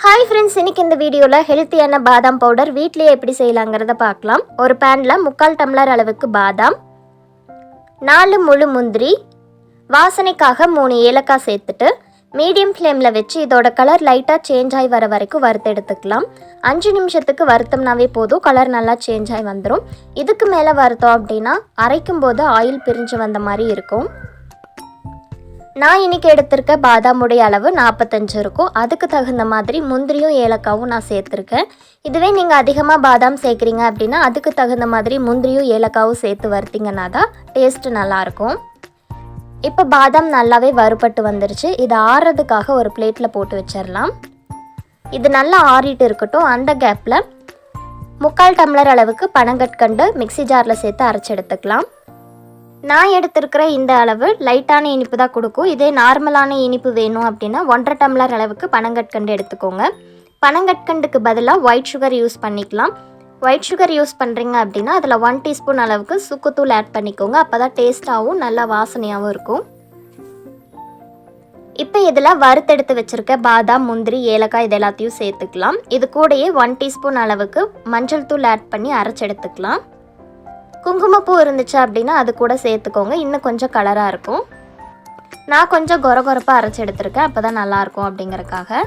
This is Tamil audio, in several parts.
ஹாய் ஃப்ரெண்ட்ஸ், இன்னைக்கு இந்த வீடியோவில் ஹெல்த்தியான பாதாம் பவுடர் வீட்லேயே எப்படி செய்யலாங்கிறத பார்க்கலாம். ஒரு பேனில் 3/4 டம்ளர் அளவுக்கு பாதாம், 4 முழு முந்திரி, வாசனைக்காக 3 ஏலக்காய் சேர்த்துட்டு மீடியம் ஃப்ளேமில் வச்சு இதோட கலர் லைட்டாக சேஞ்ச் ஆகி வர வரைக்கும் வறுத்து எடுத்துக்கலாம். 5 நிமிஷத்துக்கு வறுத்தோம்னாவே போதும், கலர் நல்லா சேஞ்ச் ஆகி வந்துடும். இதுக்கு மேலே வறுத்தோம் அப்படின்னா அரைக்கும் போது ஆயில் பிரிஞ்சு வந்த மாதிரி இருக்கும். நான் இன்றைக்கி எடுத்திருக்க பாதாமுடைய அளவு 45 இருக்கும். அதுக்கு தகுந்த மாதிரி முந்திரியும் ஏலக்காவும் நான் சேர்த்துருக்கேன். இதுவே நீங்கள் அதிகமாக பாதாம் சேர்க்குறீங்க அப்படின்னா அதுக்கு தகுந்த மாதிரி முந்திரியும் ஏலக்காவும் சேர்த்து வறுத்திங்கன்னா தான் டேஸ்ட்டு நல்லாயிருக்கும். இப்போ பாதாம் நல்லாவே வறுபட்டு வந்துருச்சு. இது ஆறுறதுக்காக ஒரு பிளேட்டில் போட்டு வச்சிடலாம். இது நல்லா ஆறிட்டு இருக்கட்டும். அந்த கேப்பில் 3/4 டம்ளர் அளவுக்கு பனங்கற்கண்டு மிக்ஸி ஜாரில் சேர்த்து அரைச்சி எடுத்துக்கலாம். நான் எடுத்திருக்கிற இந்த அளவு லைட்டான இனிப்பு தான் கொடுக்கும். இதே நார்மலான இனிப்பு வேணும் அப்படின்னா 1/2 டம்ளர் அளவுக்கு பனங்கற்கண்டு எடுத்துக்கோங்க. பனங்கற்கண்டுக்கு பதிலாக ஒயிட் சுகர் யூஸ் பண்ணிக்கலாம். ஒயிட் சுகர் யூஸ் பண்ணுறீங்க அப்படின்னா அதில் 1 டீஸ்பூன் அளவுக்கு சுக்குத்தூள் ஆட் பண்ணிக்கோங்க. அப்போ தான் டேஸ்ட்டாகவும் நல்லா வாசனையாகவும் இருக்கும். இப்போ இதில் வறுத்தெடுத்து வச்சுருக்க பாதாம், முந்திரி, ஏலக்காய் இது எல்லாத்தையும் சேர்த்துக்கலாம். இது கூடயே 1 டீஸ்பூன் அளவுக்கு மஞ்சள் தூள் ஆட் பண்ணி அரைச்சி எடுத்துக்கலாம். குங்குமப்பூ இருந்துச்சு அப்படின்னா அது கூட சேர்த்துக்கோங்க, இன்னும் கொஞ்சம் கலராக இருக்கும். நான் கொஞ்சம் கொரகொரப்பாக அரைச்சி எடுத்துருக்கேன், அப்போ தான் நல்லாயிருக்கும் அப்படிங்கிறக்காக.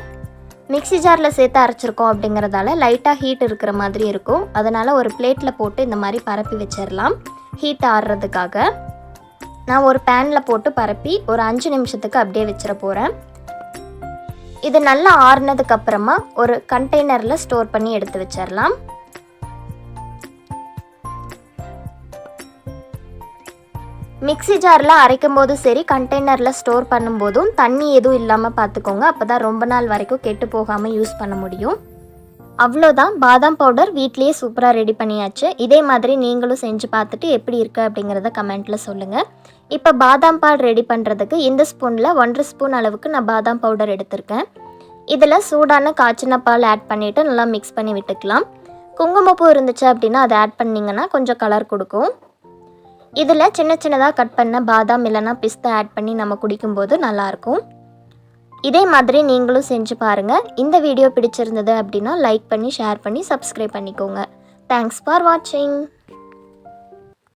மிக்ஸி ஜாரில் சேர்த்து அரைச்சிருக்கோம் அப்படிங்கிறதால லைட்டாக ஹீட் இருக்கிற மாதிரி இருக்கும். அதனால் ஒரு பிளேட்டில் போட்டு இந்த மாதிரி பரப்பி வச்சிடலாம். ஹீட் ஆறுறதுக்காக நான் ஒரு பேனில் போட்டு பரப்பி ஒரு 5 நிமிஷத்துக்கு அப்படியே வச்சிட போகிறேன். இது நல்லா ஆறுனதுக்கப்புறமா ஒரு கண்டெய்னரில் ஸ்டோர் பண்ணி எடுத்து வச்சிடலாம். மிக்ஸி ஜாரில் அரைக்கும் போதும் சரி, கண்டெய்னரில் ஸ்டோர் பண்ணும்போதும் தண்ணி எதுவும் இல்லாமல் பார்த்துக்கோங்க. அப்போ தான் ரொம்ப நாள் வரைக்கும் கெட்டு போகாமல் யூஸ் பண்ண முடியும். அவ்வளோதான், பாதாம் பவுடர் வீட்லேயே சூப்பராக ரெடி பண்ணியாச்சு. இதே மாதிரி நீங்களும் செஞ்சு பார்த்துட்டு எப்படி இருக்குது அப்படிங்கிறத கமெண்ட்டில் சொல்லுங்கள். இப்போ பாதாம் பால் ரெடி பண்ணுறதுக்கு இந்த ஸ்பூனில் 1/2 ஸ்பூன் அளவுக்கு நான் பாதாம் பவுடர் எடுத்திருக்கேன். இதில் சூடான காய்ச்சின பால் ஆட் பண்ணிவிட்டு நல்லா மிக்ஸ் பண்ணி விட்டுக்கலாம். குங்குமப்பூ இருந்துச்சு அப்படின்னா அதை ஆட் பண்ணிங்கன்னா கொஞ்சம் கலர் கொடுக்கும். இதில் சின்ன சின்னதாக கட் பண்ண பாதாம் இல்லைனா பிஸ்தா ஆட் பண்ணி நம்ம குடிக்கும்போது நல்லாயிருக்கும். இதே மாதிரி நீங்களும் செஞ்சு பாருங்கள். இந்த வீடியோ பிடிச்சிருந்தது அப்படின்னா லைக் பண்ணி, ஷேர் பண்ணி, சப்ஸ்கிரைப் பண்ணிக்கோங்க. தேங்க்ஸ் ஃபார் வாட்சிங்.